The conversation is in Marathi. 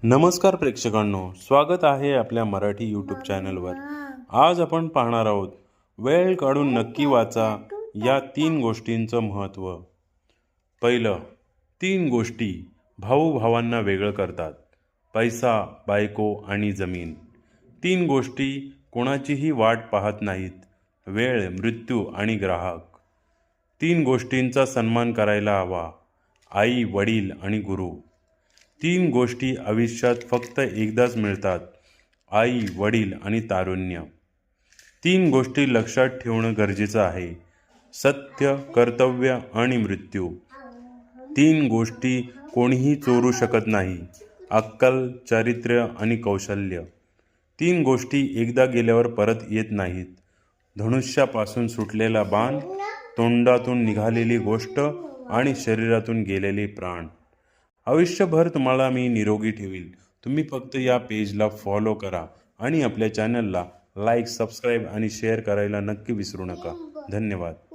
नमस्कार प्रेक्षकांनो, स्वागत आहे आपल्या मराठी यूट्यूब चॅनलवर। आज आपण पाहणार आहोत वेळ काढून नक्की वाचा या 3 गोष्टींचं महत्त्व। पहिलं, 3 गोष्टी भाऊ भावांना वेगळं करतात। पैसा, बायको आणि जमीन। 3 गोष्टी कोणाचीही वाट पाहत नाहीत। वेळ, मृत्यू आणि ग्राहक। 3 गोष्टींचा सन्मान करायला हवा। आई, वडील आणि गुरु। 3 गोष्टी आयुष्यात फक्त एकदाच मिळतात। आई, वडील आणि तारुण्य। 3 गोष्टी लक्षात ठेवणं गरजेचं आहे। सत्य, कर्तव्य आणि मृत्यू। 3 गोष्टी कोणीही चोरू शकत नाही। अक्कल, चारित्र्य आणि कौशल्य। 3 गोष्टी एकदा गेल्यावर परत येत नाहीत। धनुष्यापासून सुटलेला बाण, तोंडातून निघालेली गोष्ट आणि शरीरातून गेलेले प्राण। आयुष्यभर तुम्हाला मी निरोगी ठेवील। तुम्ही फक्त या पेजला फॉलो करा आणि आपल्या चॅनलला लाईक, सबस्क्राईब आणि शेअर करायला नक्की विसरू नका। धन्यवाद।